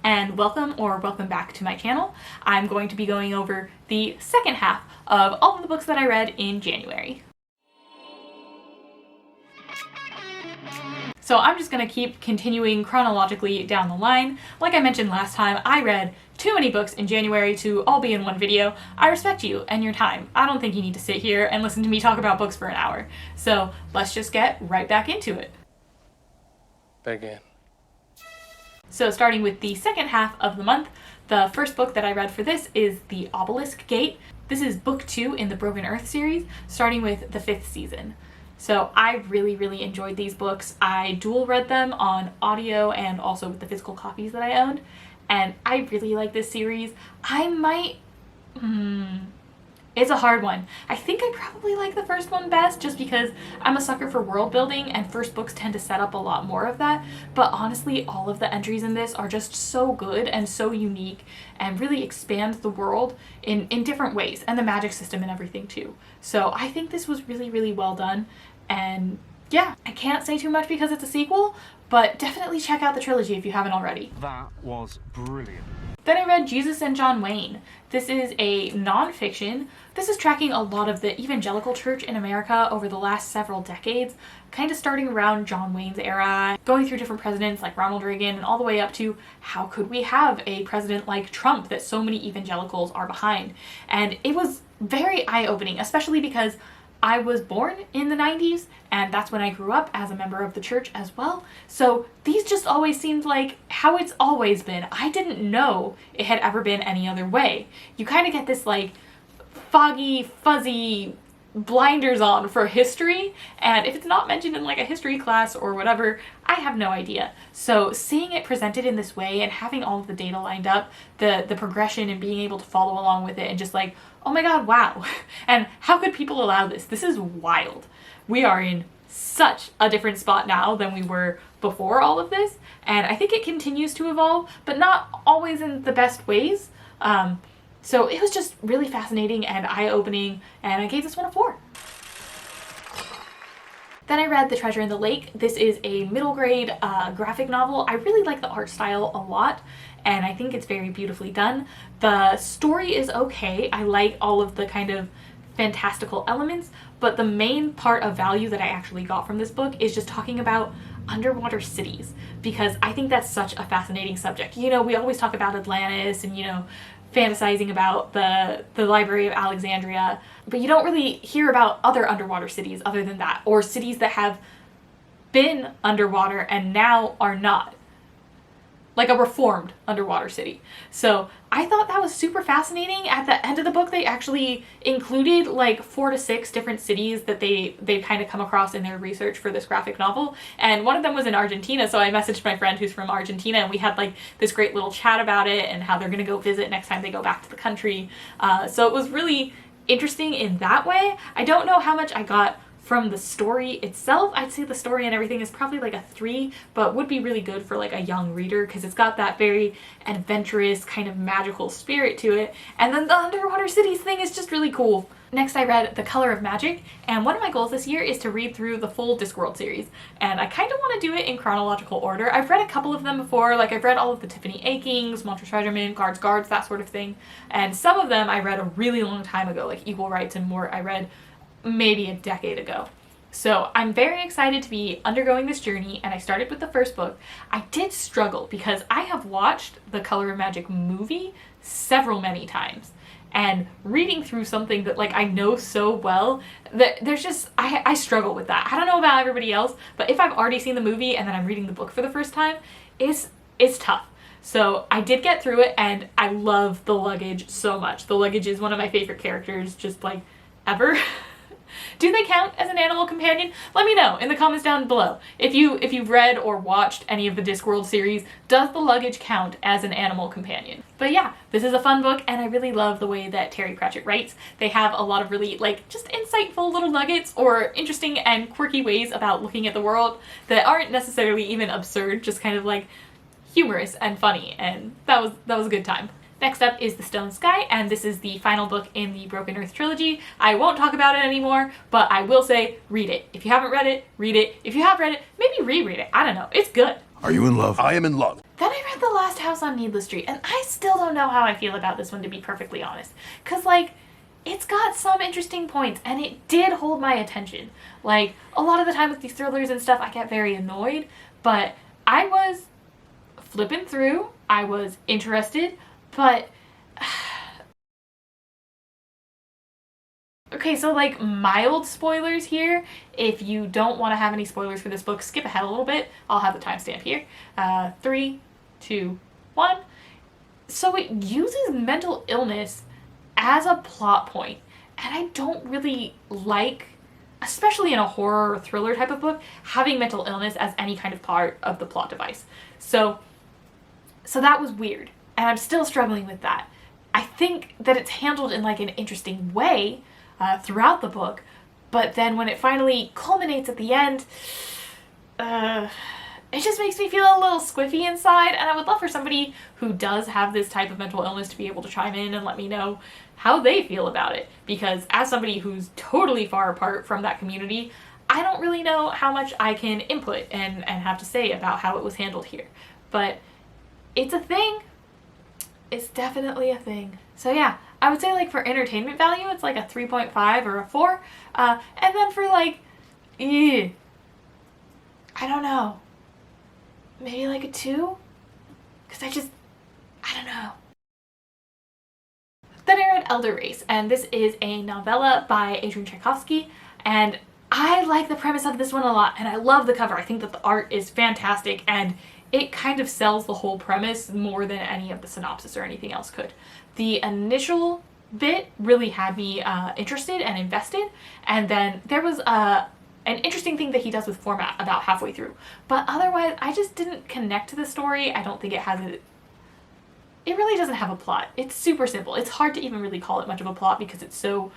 and welcome back to my channel. I'm going to be going over the second half of all of the books that I read in January. So I'm just going to keep continuing chronologically down the line. Like I mentioned last time, I read too many books in January to all be in one video. I respect you and your time. I don't think you need to sit here and listen to me talk about books for an hour. So let's just get right back into it. Begin. So starting with the second half of the month, the first book that I read for this is The Obelisk Gate. This is book 2 in the Broken Earth series, starting with the 5th season. So I really enjoyed these books. I dual read them on audio and also with the physical copies that I owned, and I really like this series. I might, it's a hard one. I think I probably like the first one best just because I'm a sucker for world building and first books tend to set up a lot more of that. But honestly, all of the entries in this are just so good and so unique and really expand the world in different ways, and the magic system and everything too. So I think this was really well done. And yeah, I can't say too much because it's a sequel, but definitely check out the trilogy if you haven't already. That was brilliant. Then I read Jesus and John Wayne. This is a non-fiction. This is tracking a lot of the evangelical church in America over the last several decades, kind of starting around John Wayne's era, going through different presidents like Ronald Reagan, and all the way up to how could we have a president like Trump that so many evangelicals are behind. And it was very eye-opening, especially because I was born in the 90s, and that's when I grew up as a member of the church as well. So these just always seemed like how it's always been. I didn't know it had ever been any other way. You kind of get this like foggy, fuzzy blinders on for history, and if it's not mentioned in like a history class or whatever, I have no idea. So seeing it presented in this way and having all of the data lined up, the progression and being able to follow along with it and just like, oh my god, wow. And how could people allow this? This is wild. We are in such a different spot now than we were before all of this, and I think it continues to evolve, but not always in the best ways. So it was just really fascinating and eye-opening, and I gave this one a 4. Then I read The Treasure in the Lake. This is a middle grade graphic novel. I really like the art style a lot, and I think it's very beautifully done. The story is okay. I like all of the kind of fantastical elements, but the main part of value that I actually got from this book is just talking about underwater cities, because I think that's such a fascinating subject. You know, we always talk about Atlantis and, you know, fantasizing about the Library of Alexandria, but you don't really hear about other underwater cities other than that, or cities that have been underwater and now are not. Like a reformed underwater city. So I thought that was super fascinating. At the end of the book, they actually included like 4 to 6 different cities that they kind of come across in their research for this graphic novel. And one of them was in Argentina, so I messaged my friend who's from Argentina, and we had like this great little chat about it and how they're gonna go visit next time they go back to the country. So it was really interesting in that way. I don't know how much I got from the story itself. I'd say the story and everything is probably like a 3, but would be really good for like a young reader because it's got that very adventurous kind of magical spirit to it. And then the underwater cities thing is just really cool. Next I read The Color of Magic, and one of my goals this year is to read through the full Discworld series, and I kind of want to do it in chronological order. I've read a couple of them before, like I've read all of the Tiffany Achings, Montrose Regiment, Guards, that sort of thing, and some of them I read a really long time ago, like Equal Rights and more I read maybe a decade ago. So I'm very excited to be undergoing this journey, and I started with the first book. I did struggle because I have watched the Color of Magic movie many times, and reading through something that like I know so well, that there's just, I struggle with that. I don't know about everybody else, but if I've already seen the movie and then I'm reading the book for the first time, it's tough. So I did get through it, and I love the luggage so much. The luggage is one of my favorite characters, just like ever. Do they count as an animal companion? Let me know in the comments down below. If you've read or watched any of the Discworld series, does the luggage count as an animal companion? But yeah, this is a fun book, and I really love the way that Terry Pratchett writes. They have a lot of really like just insightful little nuggets or interesting and quirky ways about looking at the world that aren't necessarily even absurd, just kind of like humorous and funny, and that was a good time. Next up is The Stone Sky, and this is the final book in the Broken Earth trilogy. I won't talk about it anymore, but I will say read it. If you haven't read it, read it. If you have read it, maybe reread it. I don't know. It's good. Are you in love? I am in love. Then I read The Last House on Needless Street, and I still don't know how I feel about this one, to be perfectly honest. Because, like, it's got some interesting points, and it did hold my attention. Like, a lot of the time with these thrillers and stuff, I get very annoyed, but I was flipping through, I was interested, but... Okay, so like mild spoilers here. If you don't want to have any spoilers for this book, skip ahead a little bit. I'll have the timestamp here. 3, 2, 1. So it uses mental illness as a plot point, and I don't really like, especially in a horror or thriller type of book, having mental illness as any kind of part of the plot device. So that was weird, and I'm still struggling with that. I think that it's handled in like an interesting way throughout the book, but then when it finally culminates at the end, it just makes me feel a little squiffy inside, and I would love for somebody who does have this type of mental illness to be able to chime in and let me know how they feel about it, because as somebody who's totally far apart from that community, I don't really know how much I can input and have to say about how it was handled here. But it's a thing. It's definitely a thing. So yeah, I would say like for entertainment value, it's like a 3.5 or a 4. And then for like, I don't know, maybe like a 2? Because I don't know. Then I read Elder Race, and this is a novella by Adrian Tchaikovsky, and I like the premise of this one a lot, and I love the cover. I think that the art is fantastic, and it kind of sells the whole premise more than any of the synopsis or anything else could. The initial bit really had me interested and invested, and then there was an interesting thing that he does with format about halfway through. But otherwise, I just didn't connect to the story. I don't think it has it really doesn't have a plot. It's super simple. It's hard to even really call it much of a plot because it's so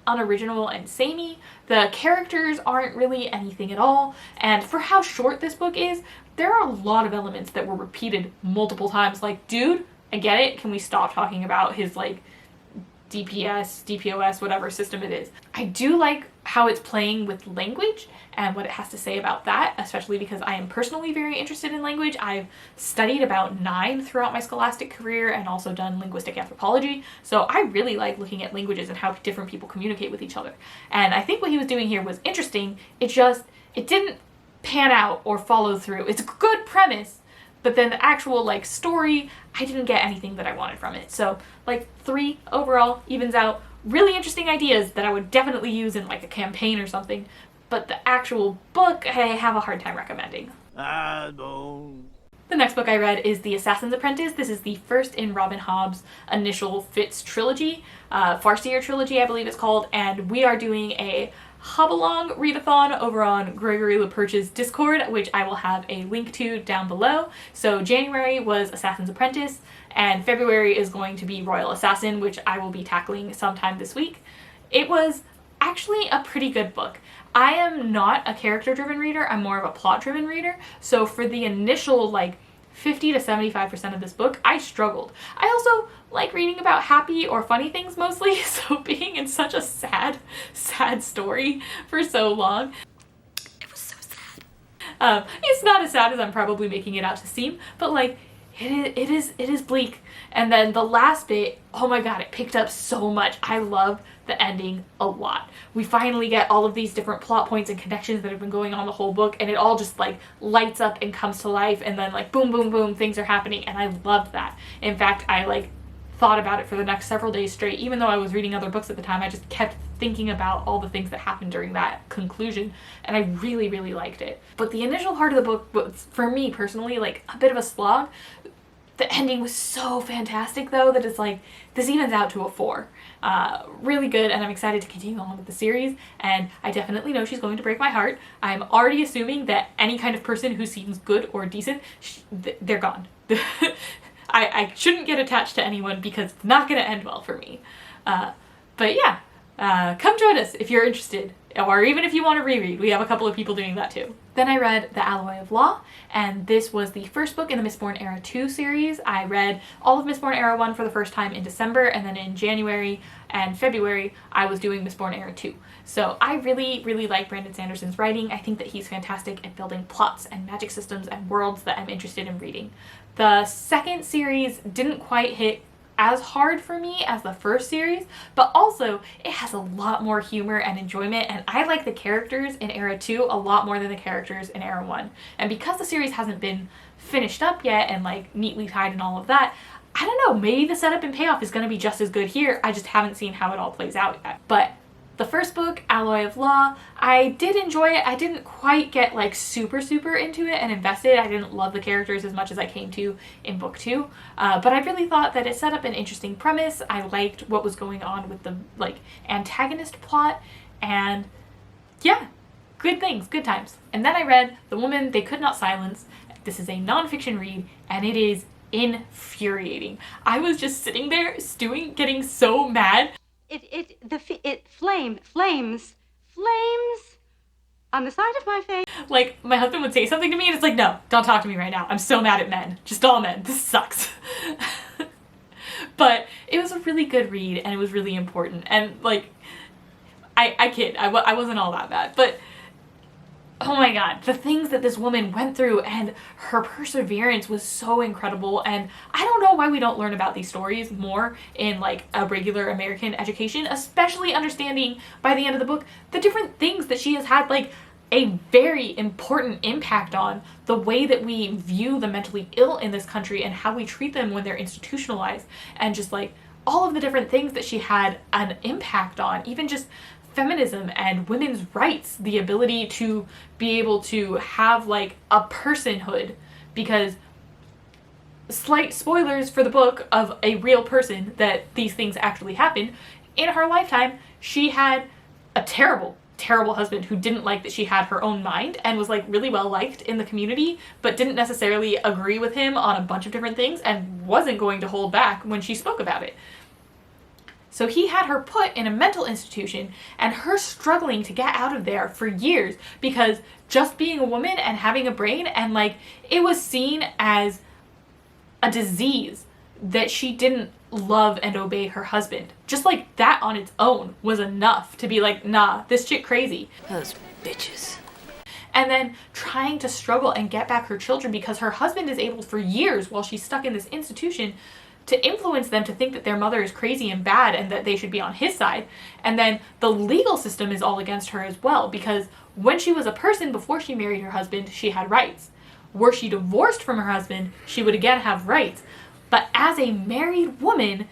unoriginal and samey. The characters aren't really anything at all, and for how short this book is, there are a lot of elements that were repeated multiple times. Like, dude, I get it. Can we stop talking about his, like, DPS, DPOS, whatever system it is? I do like how it's playing with language and what it has to say about that, especially because I am personally very interested in language. I've studied about 9 throughout my scholastic career and also done linguistic anthropology, so I really like looking at languages and how different people communicate with each other. And I think what he was doing here was interesting. It didn't pan out or follow through. It's a good premise, but then the actual like story, I didn't get anything that I wanted from it. So like 3 overall evens out. Really interesting ideas that I would definitely use in like a campaign or something, but the actual book I have a hard time recommending. The next book I read is The Assassin's Apprentice. This is the first in Robin Hobb's initial Fitz trilogy, Farseer trilogy I believe it's called, and we are doing a hop-along readathon over on Gregory LaPerche's Discord, which I will have a link to down below. So January was Assassin's Apprentice, and February is going to be Royal Assassin, which I will be tackling sometime this week. It was actually a pretty good book. I am not a character-driven reader, I'm more of a plot-driven reader, so for the initial like 50 to 75% of this book, I struggled. I also like reading about happy or funny things mostly, so being in such a sad story for so long, it was so sad. It's not as sad as I'm probably making it out to seem, but like, it is bleak. And then the last bit, oh my god, it picked up so much. I love the ending a lot. We finally get all of these different plot points and connections that have been going on the whole book, and it all just like lights up and comes to life, and then like boom, boom, boom, things are happening, and I loved that. In fact, I like thought about it for the next several days straight. Even though I was reading other books at the time, I just kept thinking about all the things that happened during that conclusion, and I really, really liked it. But the initial part of the book was, for me personally, like a bit of a slog. The ending was so fantastic though that it's like, this evens out to a 4. Really good, and I'm excited to continue on with the series, and I definitely know she's going to break my heart. I'm already assuming that any kind of person who seems good or decent, they're gone. I shouldn't get attached to anyone because it's not going to end well for me. But yeah, come join us if you're interested, or even if you want to reread. We have a couple of people doing that too. Then I read The Alloy of Law, and this was the first book in the Mistborn Era 2 series. I read all of Mistborn Era 1 for the first time in December, and then in January and February I was doing Mistborn Era 2. So I really, really like Brandon Sanderson's writing. I think that he's fantastic at building plots and magic systems and worlds that I'm interested in reading. The second series didn't quite hit as hard for me as the first series, but also it has a lot more humor and enjoyment, and I like the characters in Era 2 a lot more than the characters in Era 1. And because the series hasn't been finished up yet and like neatly tied and all of that, I don't know, maybe the setup and payoff is going to be just as good here. I just haven't seen how it all plays out yet. But the first book, Alloy of Law, I did enjoy it. I didn't quite get like super into it and invested. I didn't love the characters as much as I came to in book 2, but I really thought that it set up an interesting premise. I liked what was going on with the like antagonist plot, and yeah, good things, good times. And then I read The Woman They Could Not Silence. This is a nonfiction read, and it is infuriating. I was just sitting there stewing, getting so mad. Flames on the side of my face. Like, my husband would say something to me and it's like, no, don't talk to me right now. I'm so mad at men. Just all men. This sucks. But it was a really good read, and it was really important. And like, I kid, I wasn't all that bad, but oh my god, the things that this woman went through and her perseverance was so incredible. And I don't know why we don't learn about these stories more in like a regular American education, especially understanding by the end of the book the different things that she has had like a very important impact on the way that we view the mentally ill in this country and how we treat them when they're institutionalized, and just like all of the different things that she had an impact on, even just feminism and women's rights, the ability to be able to have like a personhood, because slight spoilers for the book of a real person that these things actually happened in her lifetime. She had a terrible husband who didn't like that she had her own mind and was like really well liked in the community, but didn't necessarily agree with him on a bunch of different things and wasn't going to hold back when she spoke about it. So he had her put in a mental institution, and her struggling to get out of there for years because just being a woman and having a brain, and like it was seen as a disease that she didn't love and obey her husband. Just like that on its own was enough to be like, nah, this chick crazy. Those bitches. And then trying to struggle and get back her children because her husband is able for years while she's stuck in this institution to influence them to think that their mother is crazy and bad and that they should be on his side. And then the legal system is all against her as well, because when she was a person before she married her husband, she had rights. Were she divorced from her husband, she would again have rights. But as a married woman,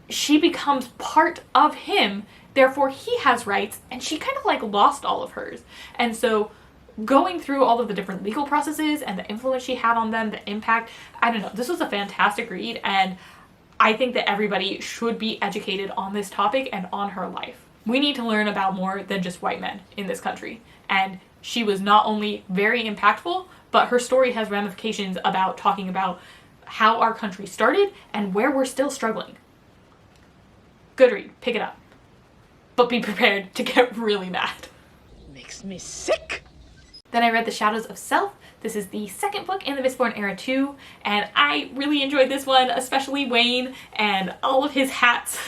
she becomes part of him, therefore he has rights, and she kind of like lost all of hers. And so going through all of the different legal processes and the influence she had on them, the impact, I don't know, this was a fantastic read, and I think that everybody should be educated on this topic and on her life. We need to learn about more than just white men in this country. And she was not only very impactful, but her story has ramifications about talking about how our country started and where we're still struggling. Good read, pick it up. But be prepared to get really mad. Makes me sick. Then I read The Shadows of Self. This is the second book in the Mistborn Era 2, and I really enjoyed this one, especially Wayne and all of his hats.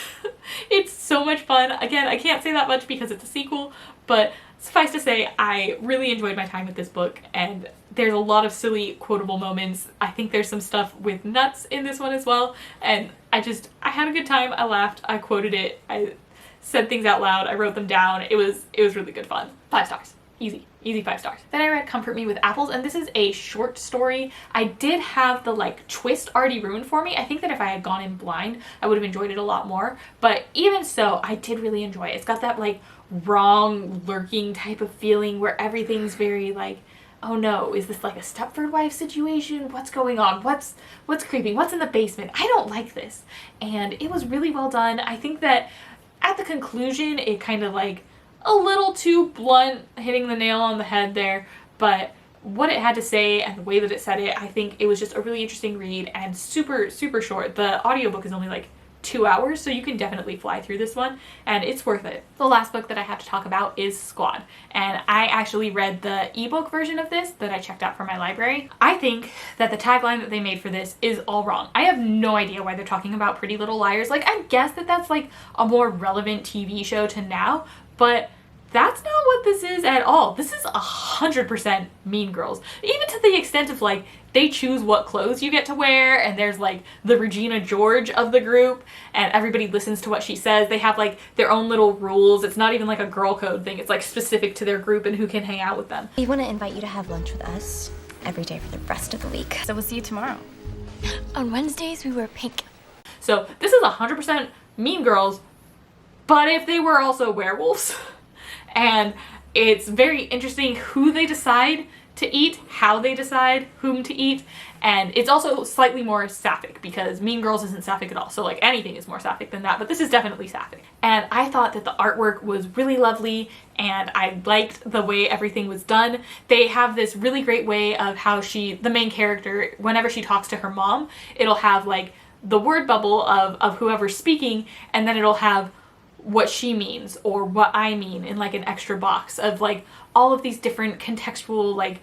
It's so much fun. Again, I can't say that much because it's a sequel, but suffice to say, I really enjoyed my time with this book, and there's a lot of silly quotable moments. I think there's some stuff with nuts in this one as well, and I had a good time. I laughed, I quoted it, I said things out loud, I wrote them down. It was really good fun. 5 stars. Easy 5 stars. Then I read Comfort Me with Apples, and this is a short story. I did have the like twist already ruined for me. I think that if I had gone in blind, I would have enjoyed it a lot more. But even so, I did really enjoy it. It's got that like wrong lurking type of feeling where everything's very like, oh no, is this like a Stepford wife situation? What's going on? What's creeping? What's in the basement? I don't like this. And it was really well done. I think that at the conclusion, it kind of like a little too blunt, hitting the nail on the head there, but what it had to say and the way that it said it, I think it was just a really interesting read and super short. The audiobook is only like 2 hours, so you can definitely fly through this one, and it's worth it. The last book that I have to talk about is Squad, and I actually read the ebook version of this that I checked out from my library. I think that the tagline that they made for this is all wrong. I have no idea why they're talking about Pretty Little Liars. Like, I guess that that's like a more relevant TV show to now, but that's not what this is at all. This is 100% Mean Girls. Even to the extent of like, they choose what clothes you get to wear, and there's like the Regina George of the group, and everybody listens to what she says. They have like their own little rules. It's not even like a girl code thing. It's like specific to their group and who can hang out with them. We want to invite you to have lunch with us every day for the rest of the week. So we'll see you tomorrow. On Wednesdays, we wear pink. So this is 100% Mean Girls, but if they were also werewolves. And it's very interesting who they decide to eat, how they decide whom to eat, and it's also slightly more sapphic because Mean Girls isn't sapphic at all, so like anything is more sapphic than that, but this is definitely sapphic. And I thought that the artwork was really lovely, and I liked the way everything was done. They have this really great way of how the main character, whenever she talks to her mom, it'll have like the word bubble of whoever's speaking, and then it'll have what she means or what I mean in like an extra box of like all of these different contextual like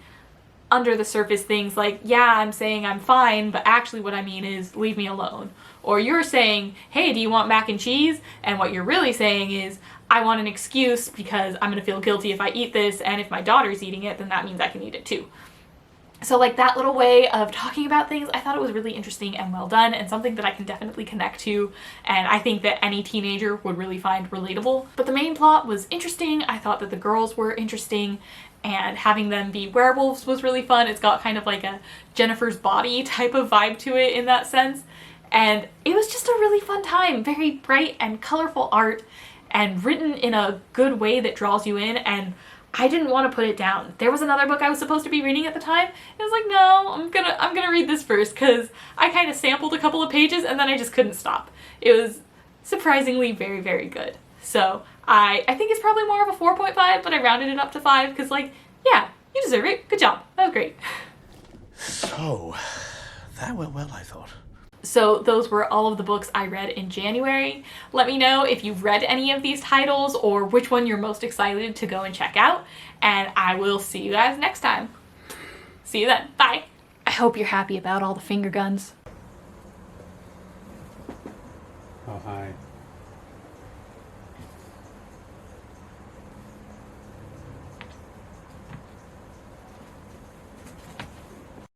under the surface things, like, yeah, I'm saying I'm fine, but actually what I mean is leave me alone. Or you're saying, hey, do you want mac and cheese? And what you're really saying is, I want an excuse because I'm gonna feel guilty if I eat this, and if my daughter's eating it, then that means I can eat it too. So like that little way of talking about things, I thought it was really interesting and well done, and something that I can definitely connect to, and I think that any teenager would really find relatable. But the main plot was interesting. I thought that the girls were interesting, and having them be werewolves was really fun. It's got kind of like a Jennifer's Body type of vibe to it in that sense. And it was just a really fun time. Very bright and colorful art, and written in a good way that draws you in, and I didn't want to put it down. There was another book I was supposed to be reading at the time, and I was like, no, I'm gonna read this first, because I kind of sampled a couple of pages and then I just couldn't stop. It was surprisingly very, very good. So I think it's probably more of a 4.5, but I rounded it up to 5 because, like, yeah, you deserve it. Good job. That was great. So, that went well, I thought. So those were all of the books I read in January. Let me know if you've read any of these titles or which one you're most excited to go and check out, and I will see you guys next time. See you then. Bye. I hope you're happy about all the finger guns.